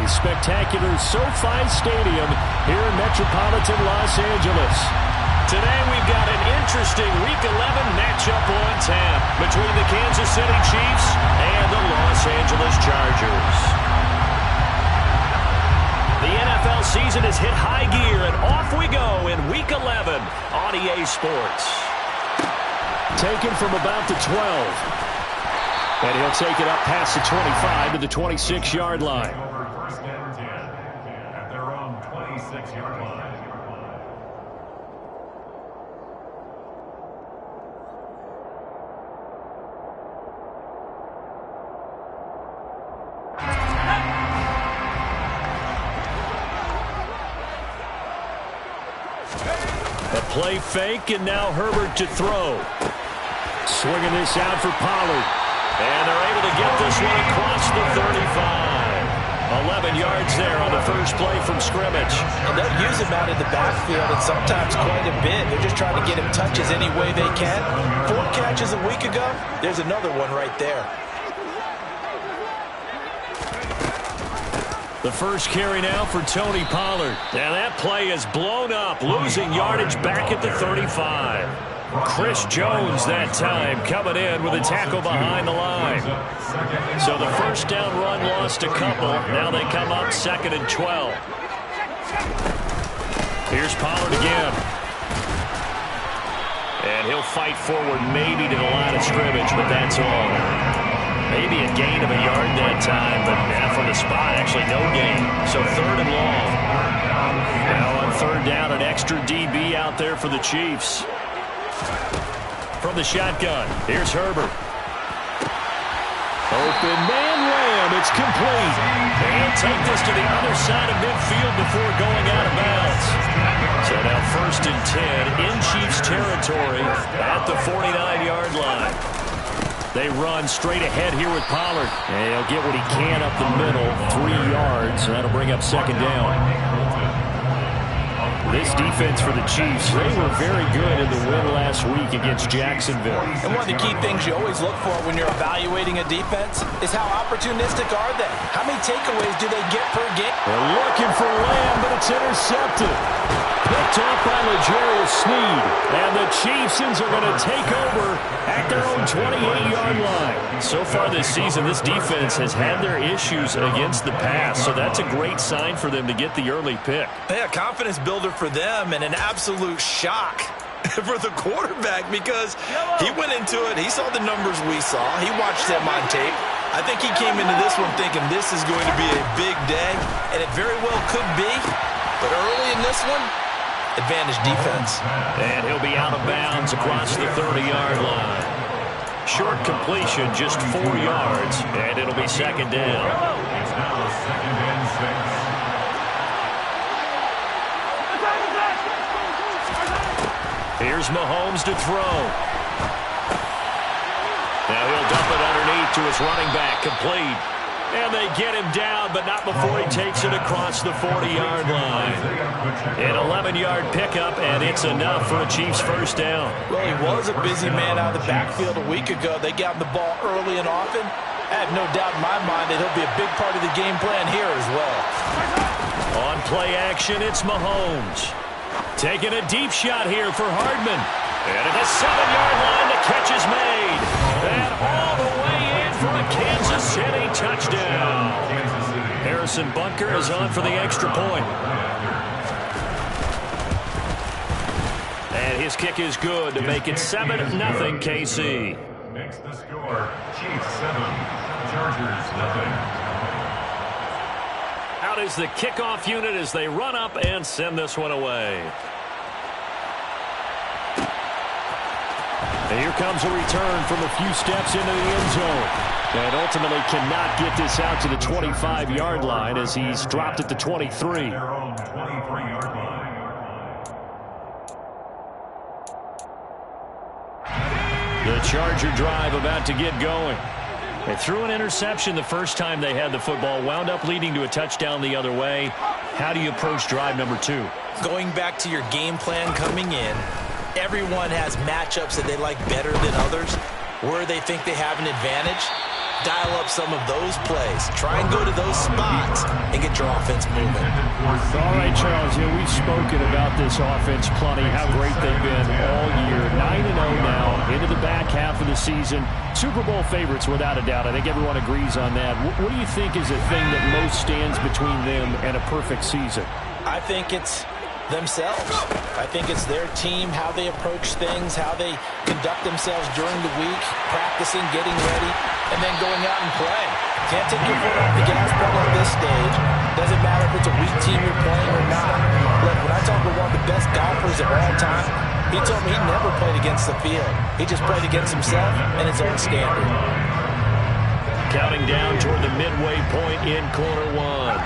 spectacular SoFi Stadium here in metropolitan Los Angeles. Today we've got an interesting Week 11 matchup on tap between the Kansas City Chiefs and the Los Angeles Chargers. The NFL season has hit high gear, and off we go in Week 11 on EA Sports. Taken from about the 12. And he'll take it up past the 25 to the 26-yard line. First and 10 at their own 26-yard line. A play fake, and now Herbert to throw. Swinging this out for Pollard. And they're able to get this one across the 35. 11 yards there on the first play from scrimmage. And they'll use him out in the backfield, and sometimes quite a bit. They're just trying to get him touches any way they can. 4 catches a week ago. There's another one right there. The first carry now for Tony Pollard. And that play is blown up, losing yardage back at the 35. Chris Jones that time coming in with a tackle behind the line. So the first down run lost a couple. Now they come up 2nd and 12. Here's Pollard again. And he'll fight forward maybe to the line of scrimmage, but that's all. Maybe a gain of a yard that time, but from the spot, actually no gain. So 3rd and long. Now on 3rd down, an extra DB out there for the Chiefs. From the shotgun, here's Herbert. Open man ram, it's complete. They'll take this to the other side of midfield before going out of bounds. So now 1st and 10 in Chiefs territory at the 49-yard line. They run straight ahead here with Pollard. And he'll get what he can up the middle, 3 yards. That'll bring up 2nd down. This defense for the Chiefs, they were very good in the win last week against Jacksonville. And one of the key things you always look for when you're evaluating a defense is how opportunistic are they? How many takeaways do they get per game? They're looking for Lamb, but it's intercepted. Picked off by L'Jarius Sneed. And the Chiefs are going to take over at their own 28-yard line. So far this season, this defense has had their issues against the pass. So that's a great sign for them to get the early pick. Yeah, confidence builder for them, and an absolute shock for the quarterback because he went into it. He saw the numbers we saw. He watched them on tape. I think he came into this one thinking this is going to be a big day, and it very well could be. But early in this one, advantage defense. And he'll be out of bounds across the 30-yard line. Short completion, just 4 yards, and it'll be 2nd down. It's now 2nd and 6. Here's Mahomes to throw. Now he'll dump it underneath to his running back, complete. And they get him down, but not before he takes it across the 40-yard line. An 11-yard pickup, and it's enough for a Chiefs first down. Well, he was a busy man out of the backfield a week ago. They got him the ball early and often. I have no doubt in my mind that he'll be a big part of the game plan here as well. On play action, it's Mahomes. Taking a deep shot here for Hardman. And at the 7-yard line, the catch is made. And all the way in for a Kansas City touchdown. Harrison Bunker is on for the extra point. And his kick is good to make it 7-0 KC. Makes the score. Chiefs 7, Chargers 0. Out is the kickoff unit as they run up and send this one away. And here comes a return from a few steps into the end zone. And ultimately cannot get this out to the 25-yard line as he's dropped at the 23. Their own 23-yard line. The Charger drive about to get going. They threw an interception the first time they had the football, wound up leading to a touchdown the other way. How do you approach drive number 2? Going back to your game plan coming in, everyone has matchups that they like better than others, where they think they have an advantage. dial up some of those plays. Try and go to those spots and get your offense moving. All right, Charles, we've spoken about this offense plenty, how great they've been all year. 9-0 now, into the back half of the season. Super Bowl favorites, without a doubt. I think everyone agrees on that. What do you think is the thing that most stands between them and a perfect season? I think it's themselves. I think it's their team, how they approach things, how they conduct themselves during the week, practicing, getting ready, and then going out and playing. Can't take your foot off the gas pedal at this stage. Doesn't matter if it's a weak team you're playing or not. Look, when I talk with one of the best golfers of all time, he told me he never played against the field. He just played against himself and his own standard. Counting down toward the midway point in quarter one.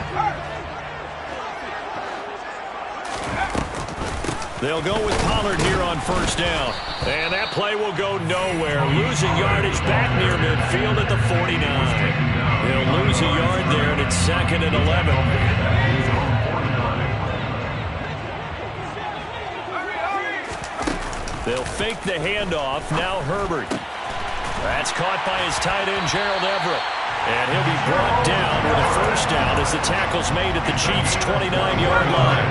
They'll go with Pollard here on first down. And that play will go nowhere. Losing yardage back near midfield at the 49. They'll lose a yard there, and it's 2nd and 11. They'll fake the handoff. Now Herbert. That's caught by his tight end, Gerald Everett. And he'll be brought down with a first down as the tackle's made at the Chiefs' 29-yard line.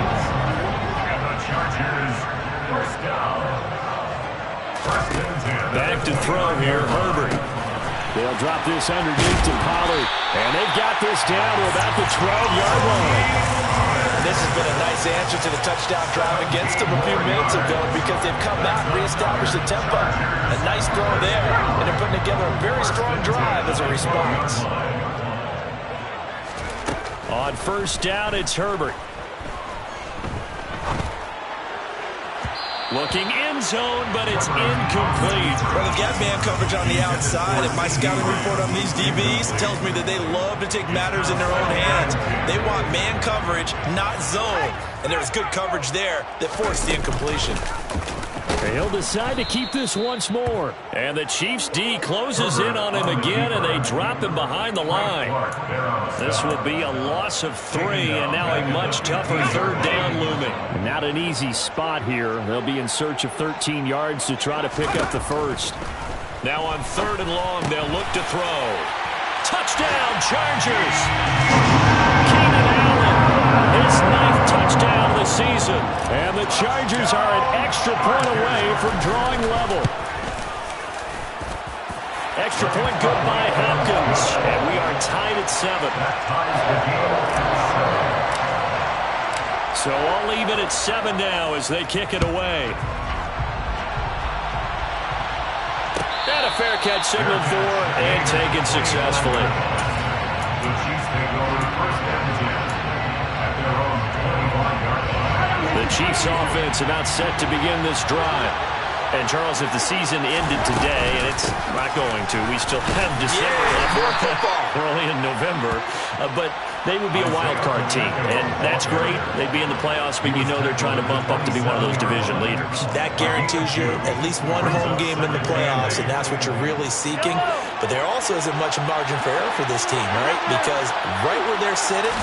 Back to throw here, Herbert. They'll drop this underneath to Pollard. And they've got this down to about the 12-yard line. And this has been a nice answer to the touchdown drive against them a few minutes ago because they've come back and reestablished the tempo. A nice throw there, and they're putting together a very strong drive as a response. On first down, it's Herbert. Looking end zone, but it's incomplete. Well, they've got man coverage on the outside, and my scouting report on these DBs tells me that they love to take matters in their own hands. They want man coverage, not zone. And there was good coverage there that forced the incompletion. He'll decide to keep this once more. And the Chiefs' D closes in on him again, and they drop him behind the line. This will be a loss of 3, and now a much tougher third down looming. Not an easy spot here. They'll be in search of 13 yards to try to pick up the first. Now on 3rd and long, they'll look to throw. Touchdown, Chargers! Keenan Allen, his 9th touchdown of the season. And the Chargers are an extra point away from drawing level. Extra point good by Hopkins. And we are tied at 7. So all even at 7 now as they kick it away. And a fair catch signaled for and taken successfully. The Chiefs take over first down 10 at their own 25-yard line. The Chiefs offense about set to begin this drive. And, Charles, if the season ended today, and it's not going to, we still have December left. We're only in November. But they would be a wild card team, and that's great. They'd be in the playoffs, but you know they're trying to bump up to be one of those division leaders. That guarantees you at least one home game in the playoffs, and that's what you're really seeking. But there also isn't much margin for error for this team, right? Because right where they're sitting,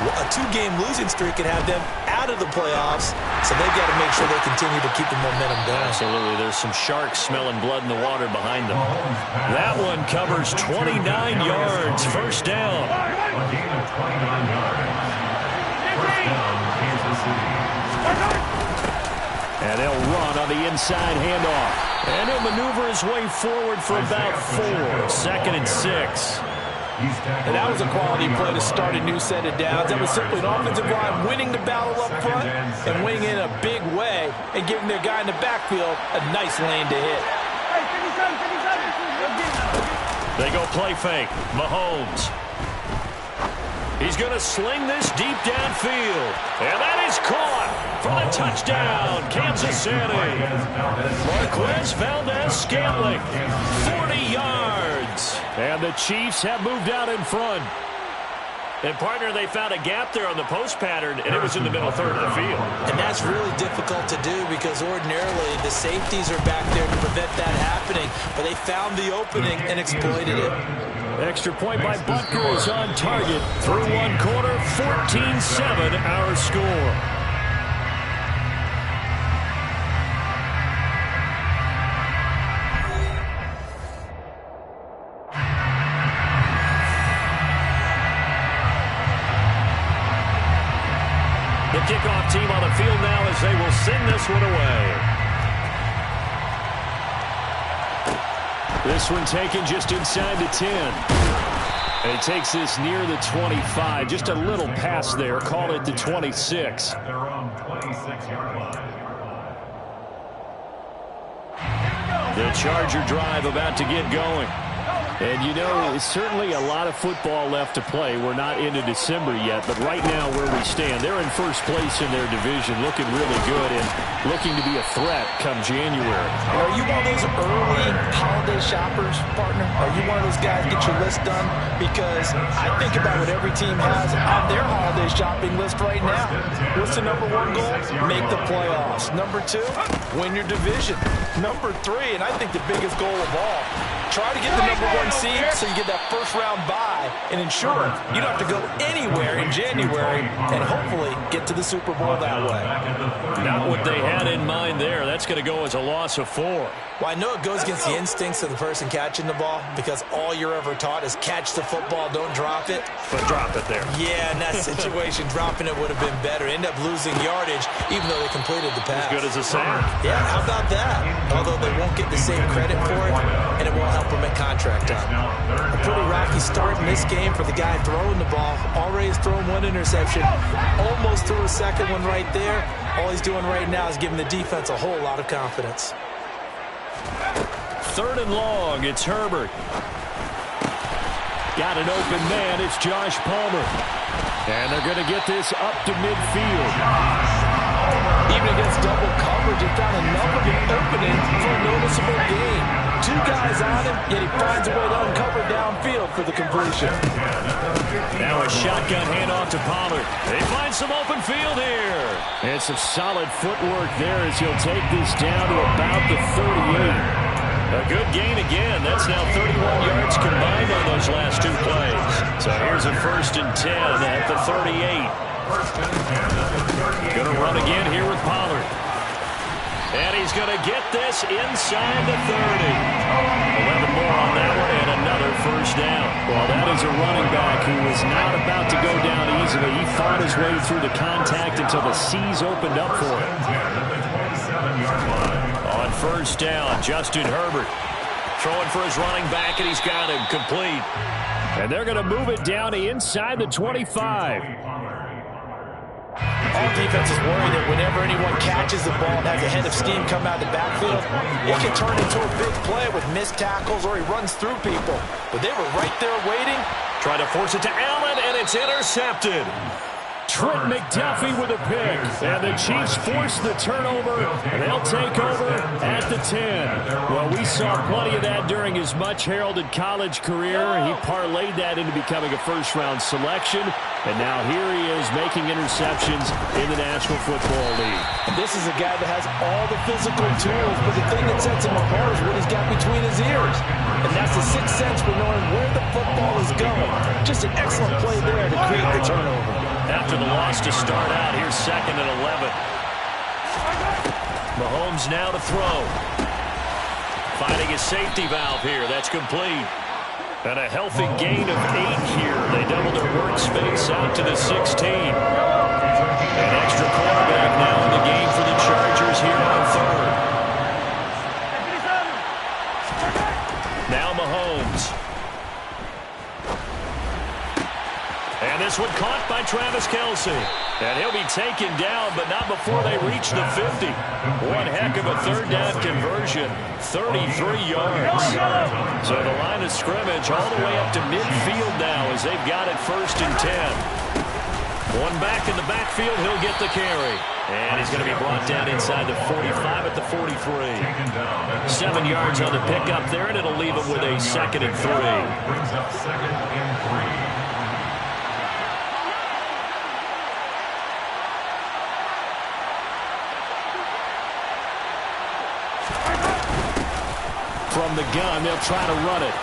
a 2-game losing streak could have them out of the playoffs, so they've got to make sure they continue to keep the momentum going. Absolutely. There's some sharks smelling blood in the water behind them. That one covers 29 yards. First down. A gain of 29 yards. First down, Kansas City. And they'll run on the inside handoff. And he'll maneuver his way forward for about 4. 2nd and 6. And that was a quality play to start a new set of downs. That was simply an offensive line winning the battle up front and winning in a big way and giving their guy in the backfield a nice lane to hit. They go play fake. Mahomes. He's going to sling this deep downfield. And that is caught for the touchdown, Kansas City. Marquez Valdez-Scantling, 40 yards. And the Chiefs have moved out in front. And, partner, they found a gap there on the post pattern, and it was in the middle third of the field. And that's really difficult to do because ordinarily the safeties are back there to prevent that happening. But they found the opening and exploited it. Extra point by Butker is on target. Through one quarter, 14-7 our score. The kickoff team on the field now as they will send this one away. This one taken just inside the 10. And it takes this near the 25. Just a little pass there. Call it the 26. At their own 26-yard line. The Charger drive about to get going. And, you know, it's certainly a lot of football left to play. We're not into December yet, but right now where we stand, they're in first place in their division, looking really good and looking to be a threat come January. Are you one of those early holiday shoppers, partner? Are you one of those guys get your list done? Because I think about what every team has on their holiday shopping list right now. What's the number one goal? Make the playoffs. Number two, win your division. Number three, and I think the biggest goal of all, try to get the number one seed so you get that first-round bye and ensure you don't have to go anywhere in January and hopefully get to the Super Bowl that way. Not what they had in mind there. That's going to go as a loss of 4. Well, I know it goes against the instincts of the person catching the ball because all you're ever taught is catch the football, don't drop it. But drop it there. Yeah, in that situation, dropping it would have been better. End up losing yardage even though they completed the pass. As good as a sack. Yeah, how about that? Although they won't get the same credit for it, and it won't help them at contract time. A pretty rocky start in this game for the guy throwing the ball. Already has thrown one interception. Almost threw a second one right there. All he's doing right now is giving the defense a whole lot of confidence. 3rd and long. It's Herbert. Got an open man. It's Josh Palmer. And they're going to get this up to midfield. Even against double coverage, he found enough of an opening for a noticeable gain. 2 guys on him, yet he finds a way to uncover downfield for the completion. Now a shotgun handoff to Pollard. They find some open field here. And some solid footwork there as he'll take this down to about the 38. A good gain again. That's now 31 yards combined on those last 2 plays. So here's a 1st and 10 at the 38. Going to run again here with Pollard. And he's going to get this inside the 30. 11 more on that one and another 1st down. Well, that is a running back who was not about to go down easily. He fought his way through the contact until the seas opened up for him. On 1st down, Justin Herbert throwing for his running back, and he's got him complete. And they're going to move it down to inside the 25. All defenses worry that whenever anyone catches the ball and has a head of steam come out of the backfield, it can turn into a big play with missed tackles or he runs through people. But they were right there waiting. Try to force it to Allen, and it's intercepted. Trent McDuffie with a pick. And the Chiefs force the turnover. They'll take over at the 10. Well, we saw plenty of that during his much-heralded college career. He parlayed that into becoming a first-round selection. And now here he is making interceptions in the National Football League. And this is a guy that has all the physical tools, but the thing that sets him apart is what he's got between his ears. And that's the sixth sense for knowing where the football is going. Just an excellent play there to create the turnover. After the loss to start out, here's 2nd and 11. Mahomes now to throw. Finding his safety valve here. That's complete. And a healthy gain of 8 here. They double their workspace out to the 16. An extra quarterback now in the game for the Chargers here on 3rd. Now Mahomes. And this one caught by Travis Kelce. And he'll be taken down, but not before they reach the 50. One heck of a 3rd down conversion. 33 yards. So the line of scrimmage all the way up to midfield now as they've got it 1st and 10. One back in the backfield, he'll get the carry. And he's going to be brought down inside the 45 at the 43. 7 yards on the pickup there, and it'll leave him with a 2nd and 3. Brings up 2nd and 3. From the gun, they'll try to run it.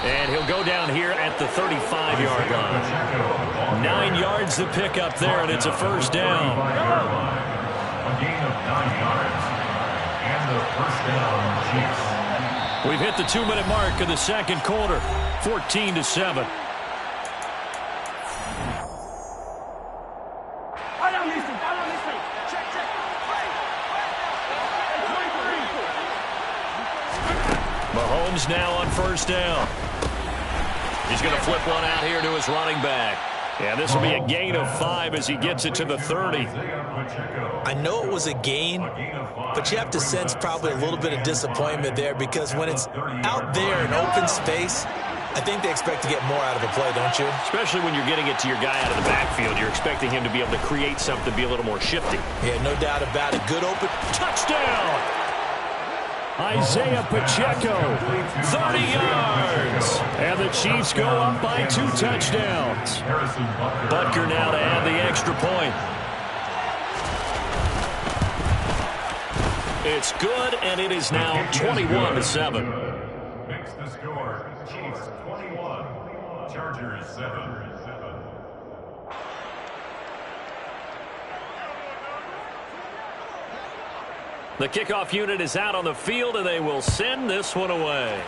And he'll go down here at the 35-yard line. 9 yards to pick up there, and it's a 1st down. A gain of 9 yards. And the 1st down, Chiefs. We've hit the 2-minute mark of the 2nd quarter. 14-7. Mahomes now on first down. He's going to flip one out here to his running back. And this will be a gain of 5 as he gets it to the 30. I know it was a gain, but you have to sense probably a little bit of disappointment there because when it's out there in open space, I think they expect to get more out of a play, don't you? Especially when you're getting it to your guy out of the backfield. You're expecting him to be able to create something, be a little more shifty. Yeah, no doubt about it. Good open touchdown! Isaiah Pacheco, 30 yards. And the Chiefs go up by 2 touchdowns. Butker now to add the extra point. It's good, and it is now 21-7. Makes the score. Chiefs 21, Chargers 7. The kickoff unit is out on the field, and they will send this one away.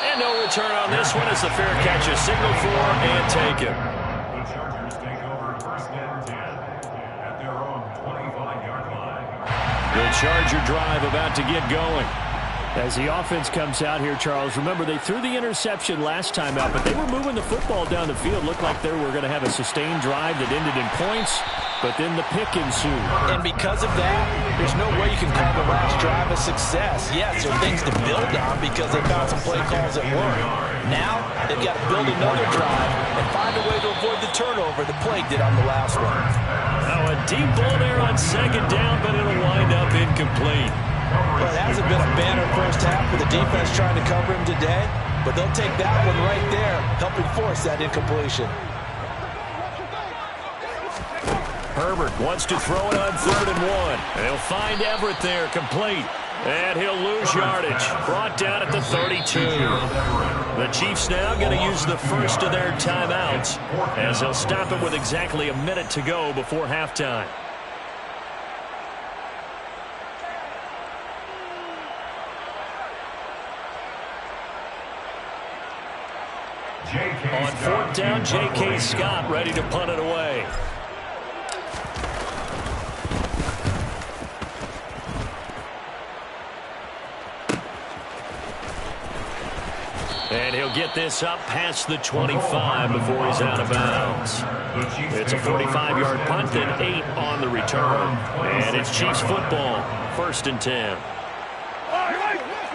And no return on this one as the fair catch is signaled for and taken. The Chargers take over first and 10 at their own 25-yard line. The Charger drive about to get going. As the offense comes out here, Charles, remember they threw the interception last time out, but they were moving the football down the field. Looked like they were going to have a sustained drive that ended in points, but then the pick ensued. And because of that, there's no way you can call the last drive a success. Yes, there are things to build on because they found some play calls that work. Now, they've got to build another drive and find a way to avoid the turnover that plagued it on the last one. Now a deep ball there on second down, but it'll wind up incomplete. Well, it hasn't been a banner first half with the defense trying to cover him today, but they'll take that one right there, helping force that incompletion. Herbert wants to throw it on 3rd and 1. And he'll find Everett there, complete. And he'll lose yardage. Brought down at the 32. The Chiefs now going to use the first of their timeouts as they'll stop it with exactly a minute to go before halftime. On 4th down, J.K. Scott ready to punt it away. And he'll get this up past the 25 before he's out of bounds. It's a 45-yard punt and 8 on the return. And it's Chiefs football, 1st and 10.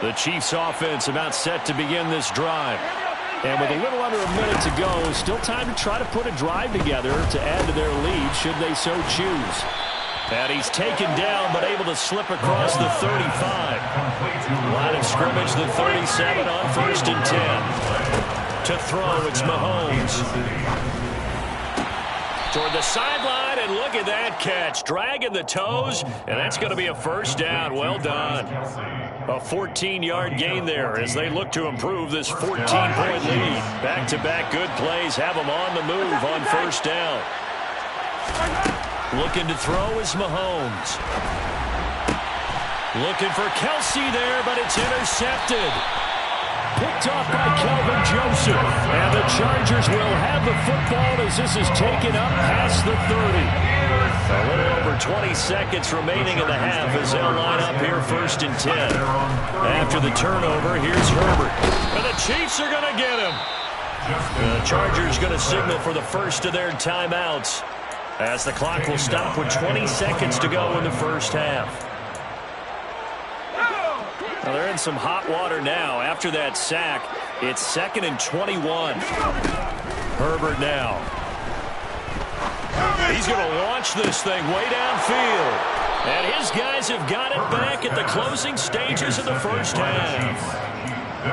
The Chiefs offense about set to begin this drive. And with a little under a minute to go, still time to try to put a drive together to add to their lead should they so choose. And he's taken down but able to slip across the 35. Line of scrimmage, the 37 on 1st and 10. To throw, it's Mahomes. Toward the sideline, and look at that catch. Dragging the toes, and that's going to be a first down. Well done. A 14-yard gain there as they look to improve this 14-point lead. Back-to-back good plays have them on the move on 1st down. Looking to throw is Mahomes. Looking for Kelsey there, but it's intercepted. Picked off by Kelvin Joseph. And the Chargers will have the football as this is taken up past the 30. A little over 20 seconds remaining in the half as they'll line up here 1st and 10. After the turnover, here's Herbert. And the Chiefs are going to get him. The Chargers going to signal for the first of their timeouts as the clock will stop with 20 seconds to go in the first half. Well, they're in some hot water now. After that sack, it's 2nd and 21. Herbert now. He's going to launch this thing way downfield. And his guys have got it back at the closing stages of the first half.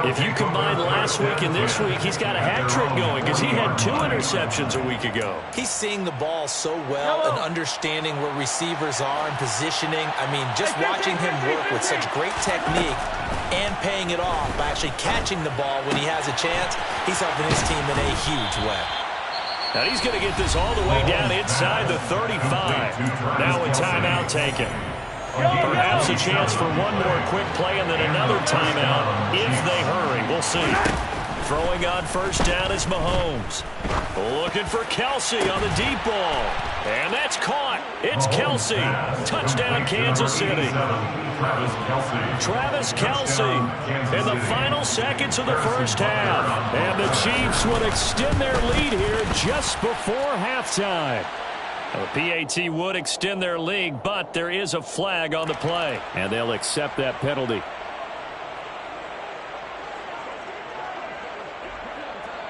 If you combine last week and this week, he's got a hat trick going because he had 2 interceptions a week ago. He's seeing the ball so well and understanding where receivers are and positioning. I mean, just watching him work with such great technique and paying it off by actually catching the ball when he has a chance, he's helping his team in a huge way. Now he's going to get this all the way down inside the 35. Now a timeout taken. Perhaps a chance for one more quick play and then another timeout if they hurry. We'll see. Throwing on first down is Mahomes. Looking for Kelsey on the deep ball. And that's caught. It's Kelsey. Touchdown, Kansas City. Travis Kelsey in the final seconds of the first half. And the Chiefs would extend their lead here just before halftime. The PAT would extend their lead, but there is a flag on the play. And they'll accept that penalty.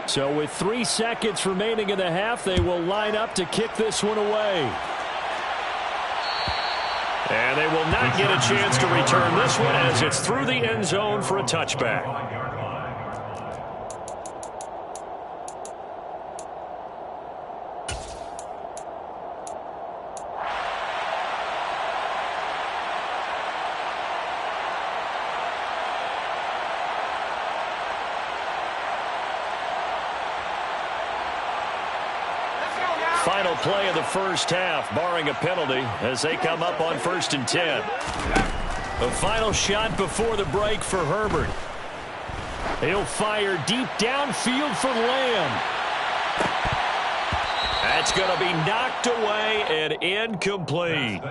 So with 3 seconds remaining in the half, they will line up to kick this one away. And they will not get a chance to return this one as it's through the end zone for a touchback. Final play of the first half, barring a penalty, as they come up on 1st and 10. The final shot before the break for Herbert. He'll fire deep downfield for Lamb. That's going to be knocked away and incomplete.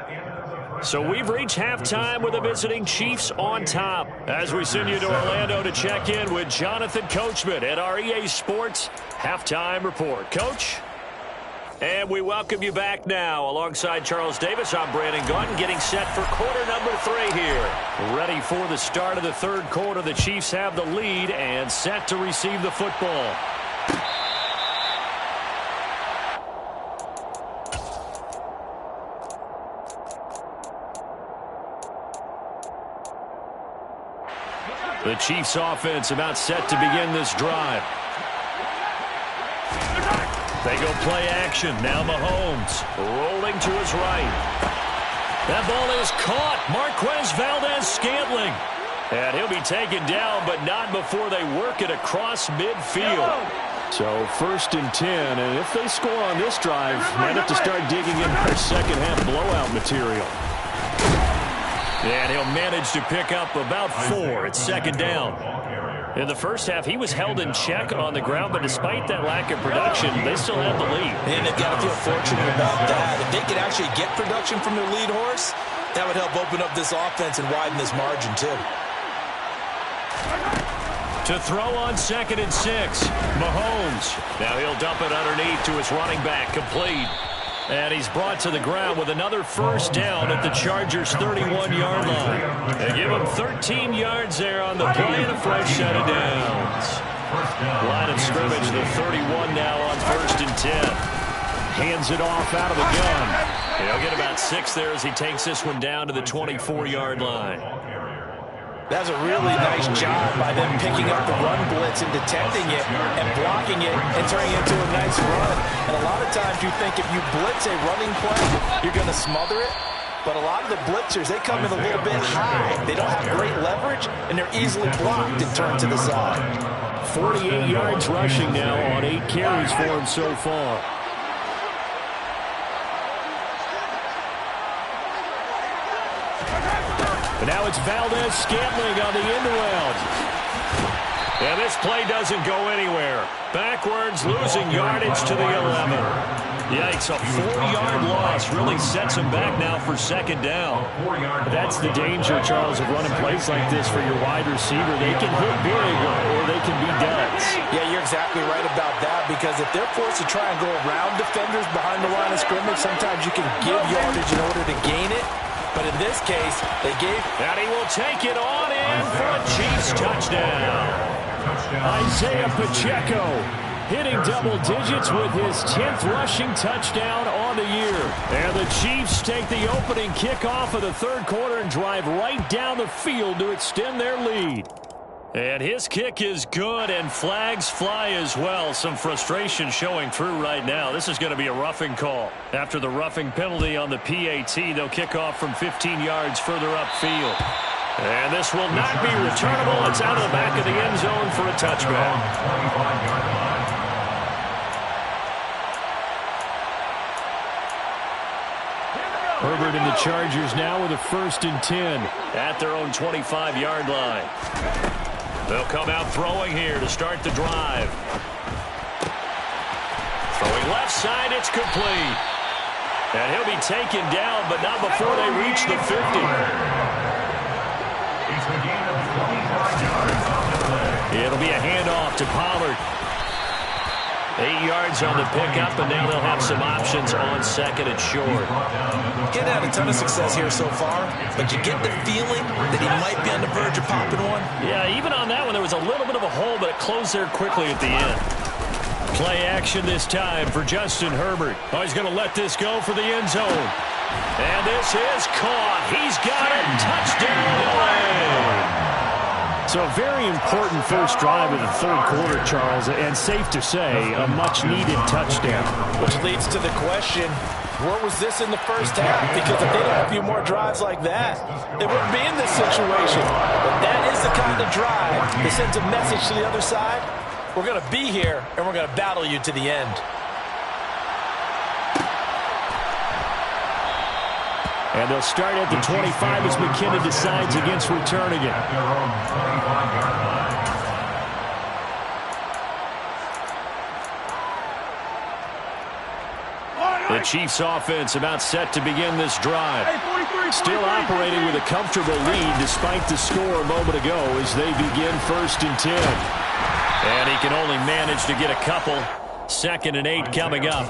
So we've reached halftime with the visiting Chiefs on top. As we send you to Orlando to check in with Jonathan Coachman at our EA Sports Halftime Report. Coach? And we welcome you back now. Alongside Charles Davis, I'm Brandon Gaudin, getting set for quarter number 3 here. Ready for the start of the third quarter. The Chiefs have the lead and set to receive the football. The Chiefs offense about set to begin this drive. They go play action. Now Mahomes rolling to his right. That ball is caught. Marquez Valdez-Scantling. And he'll be taken down, but not before they work it across midfield. So 1st and 10, and if they score on this drive, might have to start digging in their second half blowout material. And he'll manage to pick up about 4 at 2nd down. In the first half, he was held in check on the ground, but despite that lack of production, they still have the lead. And they've got to feel fortunate about that. If they could actually get production from their lead horse, that would help open up this offense and widen this margin too. To throw on 2nd and 6, Mahomes. Now he'll dump it underneath to his running back, complete. And he's brought to the ground with another first down at the Chargers' 31-yard line. They give him 13 yards there on the play and a fresh set of downs. Line of scrimmage, the 31 now on 1st and 10. Hands it off out of the gun. He'll get about 6 there as he takes this one down to the 24-yard line. That's a really nice job by them picking up the run blitz and detecting it and blocking it and turning it into a nice run. And a lot of times you think if you blitz a running play, you're going to smother it. But a lot of the blitzers, they come in a little bit high. They don't have great leverage, and they're easily blocked and turned to the side. 48 yards rushing now on 8 carries for him so far. But now it's Valdez-Scantling on the end around. And this play doesn't go anywhere. Backwards, losing yardage to the 11. Yikes, a 4-yard loss really sets him back now for 2nd down. That's the danger, Charles, of running plays like this for your wide receiver. They can hit big or they can be duds. Yeah, you're exactly right about that, because if they're forced to try and go around defenders behind the line of scrimmage, sometimes you can give yardage in order to gain it. But in this case, they gave... And he will take it on in for a Chiefs touchdown. Isaiah Pacheco hitting double digits with his 10th rushing touchdown on the year. And the Chiefs take the opening kickoff of the third quarter and drive right down the field to extend their lead. And his kick is good, and flags fly as well. Some frustration showing through right now. This is going to be a roughing call. After the roughing penalty on the PAT, they'll kick off from 15 yards further upfield. And this will not be returnable. It's out of the back of the end zone for a touchback. Herbert and the Chargers now with a 1st and 10 at their own 25-yard line. They'll come out throwing here to start the drive. Throwing left side, it's complete. And he'll be taken down, but not before they reach the 50. It'll be a handoff to Pollard. 8 yards on the pickup, and now they'll have some options on second and short. Getting had a ton of success here so far, but you get the feeling that he might be on the verge of popping one. Yeah, even on that one, there was a little bit of a hole, but it closed there quickly at the end. Play action this time for Justin Herbert. Oh, he's going to let this go for the end zone. And this is caught. He's got it. Touchdown, LA. So a very important first drive of the third quarter, Charles, and safe to say, a much-needed touchdown. Which leads to the question, where was this in the first half? Because if they had a few more drives like that, they wouldn't be in this situation. But that is the kind of drive that sends a message to the other side. We're going to be here, and we're going to battle you to the end. And they'll start at the 25 as McKinnon decides against returning it. The Chiefs offense about set to begin this drive. Still operating with a comfortable lead despite the score a moment ago as they begin 1st and 10. And he can only manage to get a couple. 2nd and 8 coming up.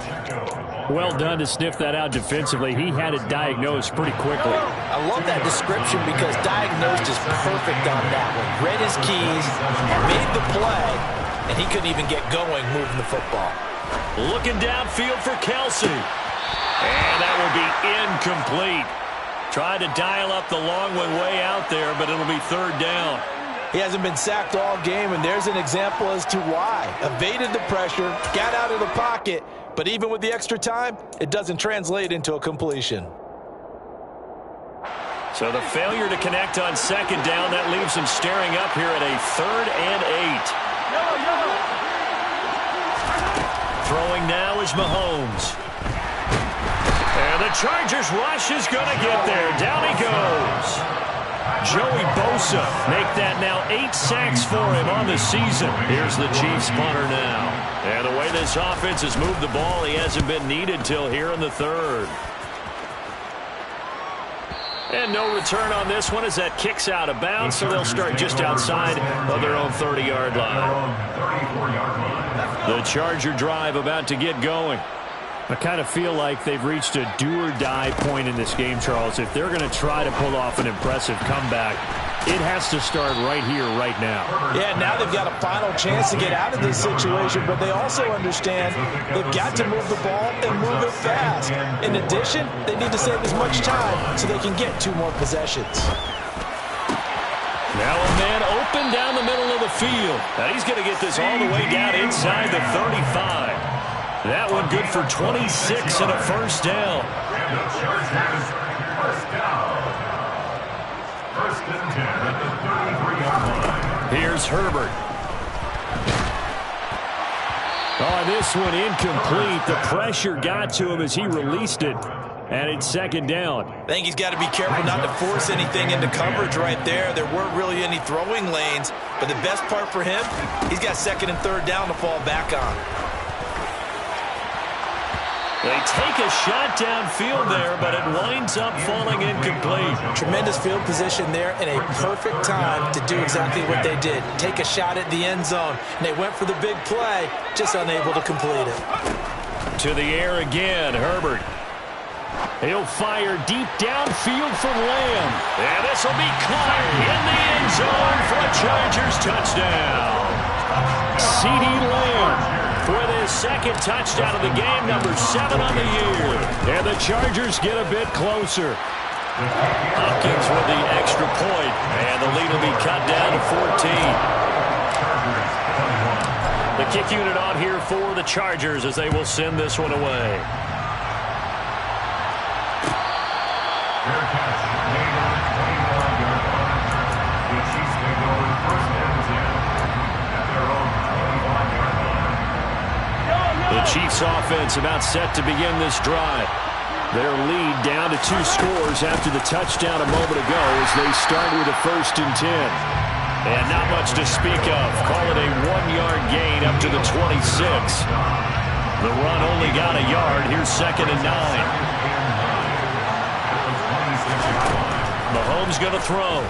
Well done to sniff that out defensively. He had it diagnosed pretty quickly. I love that description because diagnosed is perfect on that one. Read his keys, made the play, and he couldn't even get going moving the football. Looking downfield for Kelsey. And that will be incomplete. Tried to dial up the long one way out there, but it'll be 3rd down. He hasn't been sacked all game, and there's an example as to why. Evaded the pressure, got out of the pocket, but even with the extra time, it doesn't translate into a completion. So the failure to connect on 2nd down, that leaves him staring up here at a 3rd and 8. Throwing now is Mahomes. And the Chargers rush is going to get there. Down he goes. Joey Bosa make that now 8 sacks for him on the season. Here's the Chiefs punter now. And the way this offense has moved the ball, he hasn't been needed till here in the 3rd. And no return on this one as that kicks out of bounds, so they'll start just outside of their own 30-yard line. The Charger drive about to get going. I kind of feel like they've reached a do-or-die point in this game, Charles. If they're going to try to pull off an impressive comeback, it has to start right here, right now. Yeah, now they've got a final chance to get out of this situation, but they also understand they've got to move the ball and move it fast. In addition, they need to save as much time so they can get 2 more possessions. Now a man open down the middle of the field. Now he's going to get this all the way down inside the 35. That one good for 26 and a 1st down. Here's Herbert. Oh, this one incomplete. The pressure got to him as he released it. And it's 2nd down. I think he's got to be careful not to force anything into coverage right there. There weren't really any throwing lanes. But the best part for him, he's got 2nd and 3rd down to fall back on. They take a shot downfield there, but it winds up falling incomplete. Tremendous field position there and a perfect time to do exactly what they did. Take a shot at the end zone. And they went for the big play, just unable to complete it. To the air again, Herbert. He'll fire deep downfield for Lamb. And this will be caught in the end zone for a Chargers touchdown. CeeDee Lamb with his 2nd touchdown of the game, number 7 on the year. And the Chargers get a bit closer. Hopkins with the extra point, and the lead will be cut down to 14. The kick unit on here for the Chargers as they will send this one away. The Chiefs offense about set to begin this drive. Their lead down to 2 scores after the touchdown a moment ago as they start with a 1st and 10. And not much to speak of. Call it a 1-yard gain up to the 26. The run only got a yard. Here's 2nd and 9. Mahomes going to throw.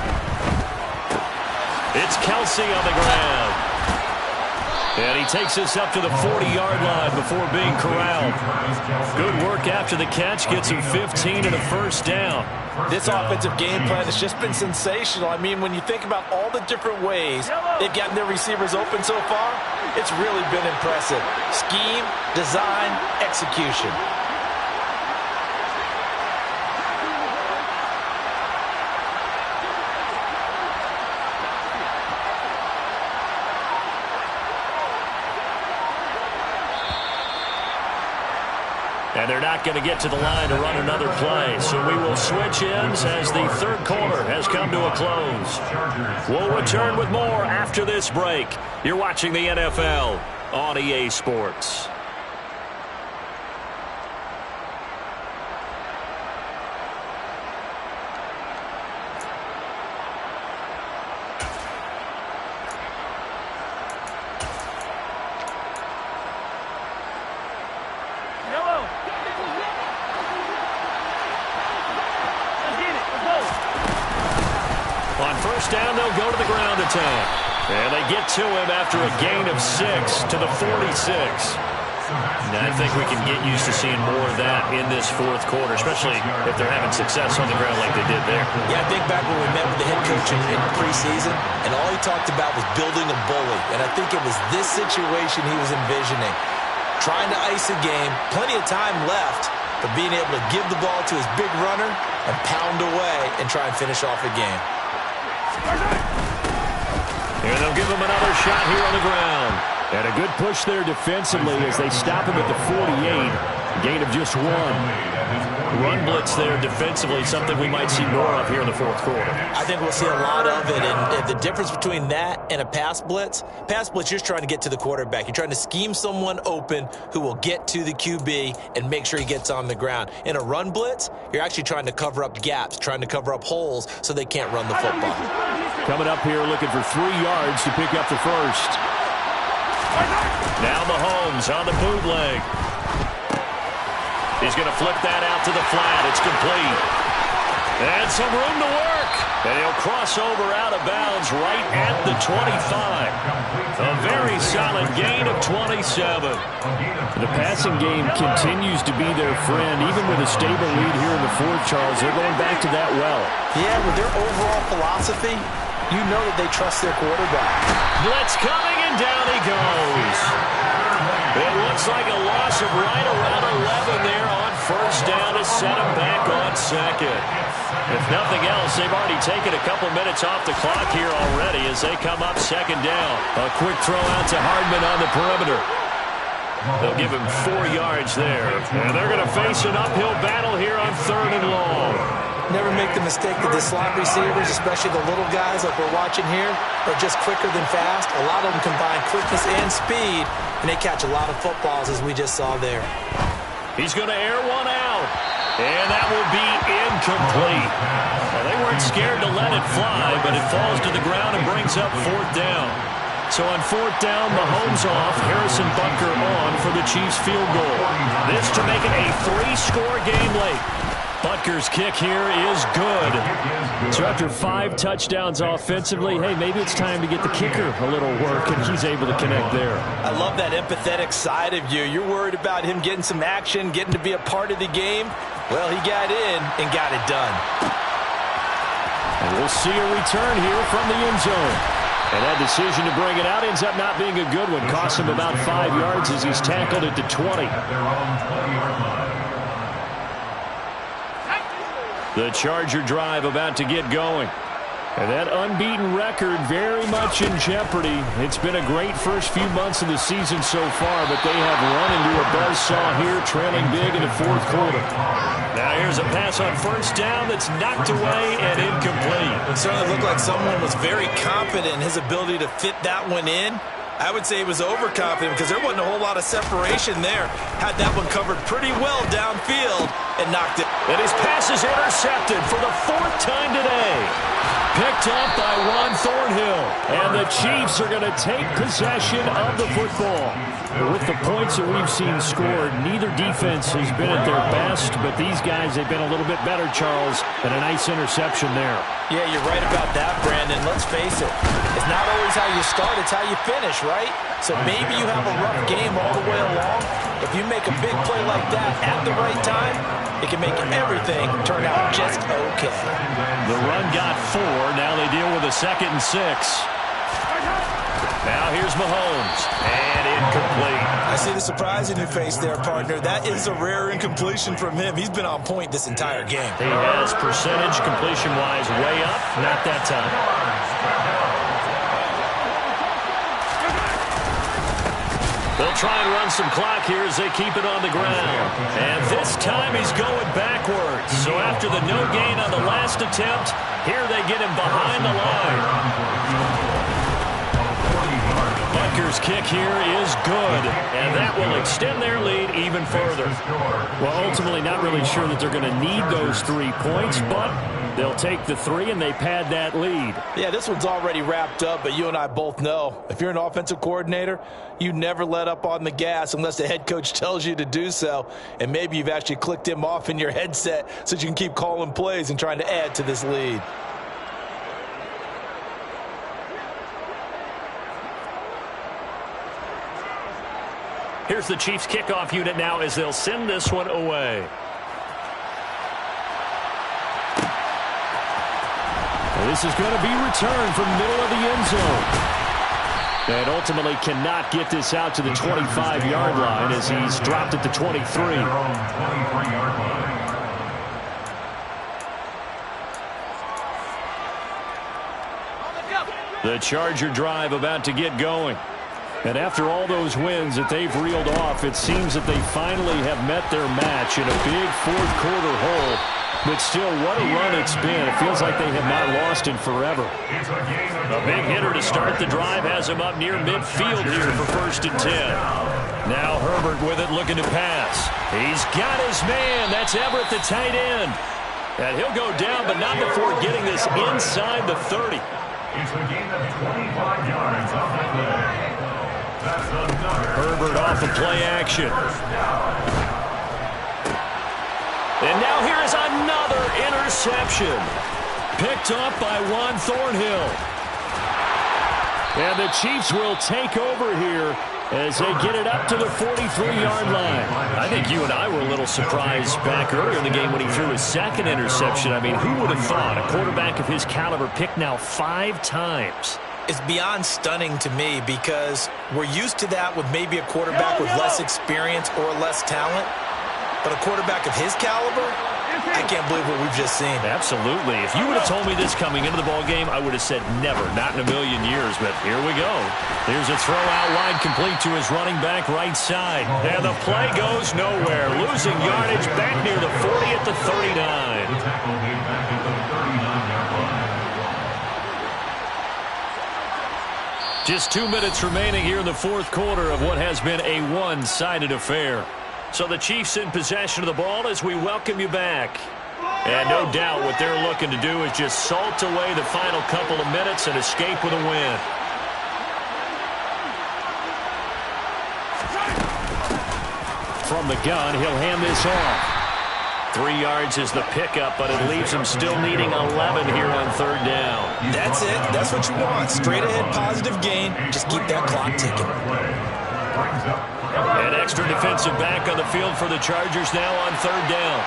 It's Kelsey on the ground. And he takes us up to the 40-yard line before being corralled. Good work after the catch. Gets him 15 and a first down. This offensive game plan has just been sensational. I mean, when you think about all the different ways they've gotten their receivers open so far, it's really been impressive. Scheme, design, execution. And they're not going to get to the line to run another play. So we will switch ends as the third quarter has come to a close. We'll return with more after this break. You're watching the NFL on EA Sports. Down, they'll go to the ground attack. And they get to him after a gain of 6 to the 46. And I think we can get used to seeing more of that in this fourth quarter, especially if they're having success on the ground like they did there. Yeah, I think back when we met with the head coach in preseason, and all he talked about was building a bully. And I think it was this situation he was envisioning. Trying to ice a game, plenty of time left, but being able to give the ball to his big runner and pound away and try and finish off a game. And they'll give him another shot here on the ground. And a good push there defensively as they stop him at the 48. Gain of just 1. Run blitz there defensively, something we might see more of here in the fourth quarter. I think we'll see a lot of it. And the difference between that and a pass blitz, you're trying to get to the quarterback. You're trying to scheme someone open who will get to the QB and make sure he gets on the ground. In a run blitz, you're actually trying to cover up gaps, trying to cover up holes so they can't run the football. Coming up here looking for 3 yards to pick up the first. Now Mahomes on the bootleg. He's going to flip that out to the flat. It's complete. And some room to work. And he'll cross over out of bounds right at the 25. A very solid gain of 27. The passing game continues to be their friend. Even with a stable lead here in the fourth, Charles, they're going back to that well. Yeah, with their overall philosophy, you know that they trust their quarterback. Blitz coming, and down he goes. It looks like a loss of right around 11 there on first down to set him back on second. If nothing else, they've already taken a couple minutes off the clock here already as they come up second down. A quick throw out to Hardman on the perimeter. They'll give him 4 yards there. And they're going to face an uphill battle here on 3rd and long. Never make the mistake that the slot receivers, especially the little guys like we're watching here, are just quicker than fast. A lot of them combine quickness and speed, and they catch a lot of footballs, as we just saw there. He's going to air one out, and that will be incomplete. Well, they weren't scared to let it fly, but it falls to the ground and brings up 4th down. So on 4th down, Mahomes off, Harrison Butker on for the Chiefs field goal. This to make it a 3-score game late. Butker's kick here is good. So after 5 touchdowns offensively, hey, maybe it's time to get the kicker a little work, and he's able to connect there. I love that empathetic side of you. You're worried about him getting some action, getting to be a part of the game. Well, he got in and got it done. And we'll see a return here from the end zone. And that decision to bring it out ends up not being a good one. Cost him about 5 yards as he's tackled at the 20. The Charger drive about to get going. And that unbeaten record very much in jeopardy. It's been a great first few months of the season so far, but they have run into a buzzsaw here, trailing big in the fourth quarter. Now here's a pass on first down that's knocked away and incomplete. It certainly looked like someone was very confident in his ability to fit that one in. I would say he was overconfident because there wasn't a whole lot of separation there. Had that one covered pretty well downfield and knocked it. And his pass is intercepted for the 4th time today. Picked up by Juan Thornhill. And the Chiefs are going to take possession of the football. With the points that we've seen scored, neither defense has been at their best, but these guys have been a little bit better, Charles, and a nice interception there. Yeah, you're right about that, Brandon. Let's face it. It's not always how you start, it's how you finish, right? So maybe you have a rough game all the way along. If you make a big play like that at the right time, it can make everything turn out just okay. The run got 4. Now they deal with a 2nd and 6. Now here's Mahomes. And incomplete. I see the surprise in your face there, partner. That is a rare incompletion from him. He's been on point this entire game. He has percentage completion-wise way up. Not that time. They'll try and run some clock here as they keep it on the ground. And this time he's going backwards. So after the no gain on the last attempt, here they get him behind the line. Bucker's kick here is good, and that will extend their lead even further. Well, ultimately not really sure that they're going to need those 3 points, but they'll take the 3 and they pad that lead. Yeah, this one's already wrapped up, but you and I both know if you're an offensive coordinator, you never let up on the gas unless the head coach tells you to do so, and maybe you've actually clicked him off in your headset so that you can keep calling plays and trying to add to this lead. Here's the Chiefs kickoff unit now as they'll send this one away. Well, this is going to be returned from the middle of the end zone. And ultimately cannot get this out to the 25-yard line as he's dropped at the 23. The Charger drive about to get going. And after all those wins that they've reeled off, it seems that they finally have met their match in a big fourth-quarter hole. But still, what a run it's been. It feels like they have not lost in forever. A big hitter to start the drive has him up near midfield here for 1st and 10. Now Herbert with it looking to pass. He's got his man. That's Everett, the tight end. And he'll go down, but not before getting this inside the 30. It's a gain of 25 yards off the play. Herbert off of play action. And now here is another interception. Picked up by Juan Thornhill. And the Chiefs will take over here as they get it up to the 43-yard line. I think you and I were a little surprised back earlier in the game when he threw his 2nd interception. I mean, who would have thought a quarterback of his caliber picked now 5 times? It's beyond stunning to me because we're used to that with maybe a quarterback with less experience or less talent. But a quarterback of his caliber, I can't believe what we've just seen. Absolutely. If you would have told me this coming into the ballgame, I would have said never, not in a million years. But here we go. Here's a throw out wide complete to his running back right side. And the play goes nowhere. Losing yardage back near the 40 at the 39. Just 2 minutes remaining here in the fourth quarter of what has been a one-sided affair. So the Chiefs in possession of the ball as we welcome you back. And no doubt what they're looking to do is just salt away the final couple of minutes and escape with a win. From the gun, he'll hand this off. 3 yards is the pickup, but it leaves him still needing 11 here on 3rd down. That's it. That's what you want. Straight ahead, positive gain. Just keep that clock ticking. An extra defensive back on the field for the Chargers now on 3rd down.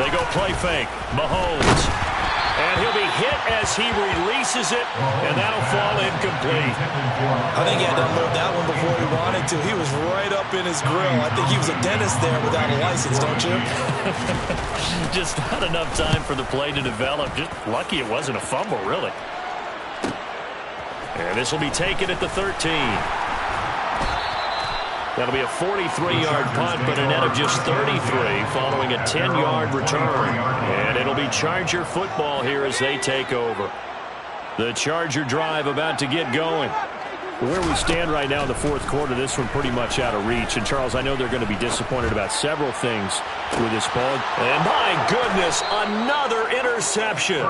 They go play fake. Mahomes. And he'll be hit as he releases it, and that'll fall incomplete. I think he had to unload that one before he wanted to. He was right up in his grill. I think he was a dentist there without a license, don't you? Just not enough time for the play to develop. Just lucky it wasn't a fumble, really. And this will be taken at the 13. That'll be a 43-yard punt, but a net of just 33 following a 10-yard return. And it'll be Charger football here as they take over. The Charger drive about to get going. Where we stand right now in the fourth quarter, this one pretty much out of reach. And, Charles, I know they're going to be disappointed about several things with this ball. And, my goodness, another interception.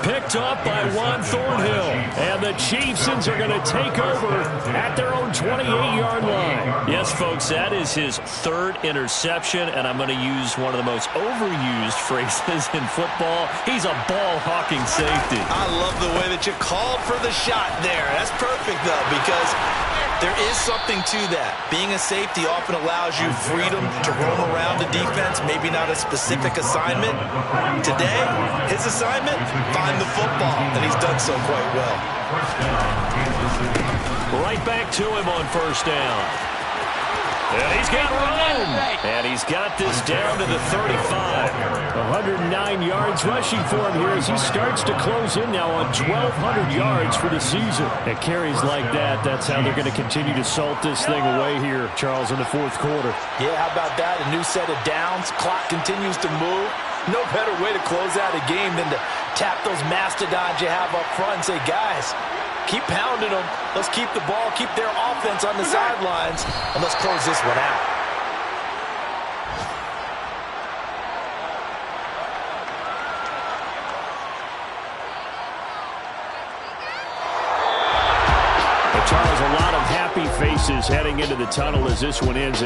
Picked up by Juan Thornhill. And the Chiefs are going to take over at their own 28-yard line. Yes, folks, that is his third interception. And I'm going to use one of the most overused phrases in football. He's a ball-hawking safety. I love the way that you called for the shot there. That's perfect, though, because there is something to that. Being a safety often allows you freedom to roam around the defense, maybe not a specific assignment. Today, his assignment, find the football, and he's done so quite well. Right back to him on first down. And he's got room. And he's got this down to the 35. 109 yards rushing for him here as he starts to close in now on 1,200 yards for the season. And carries like that, that's how they're going to continue to salt this thing away here, Charles, in the fourth quarter. Yeah, how about that? A new set of downs. Clock continues to move. No better way to close out a game than to tap those mastodons you have up front and say, guys, keep pounding them. Let's keep the ball, keep their offense on the sidelines, and let's close this one out. But Charles, a lot of happy faces heading into the tunnel as this one ends.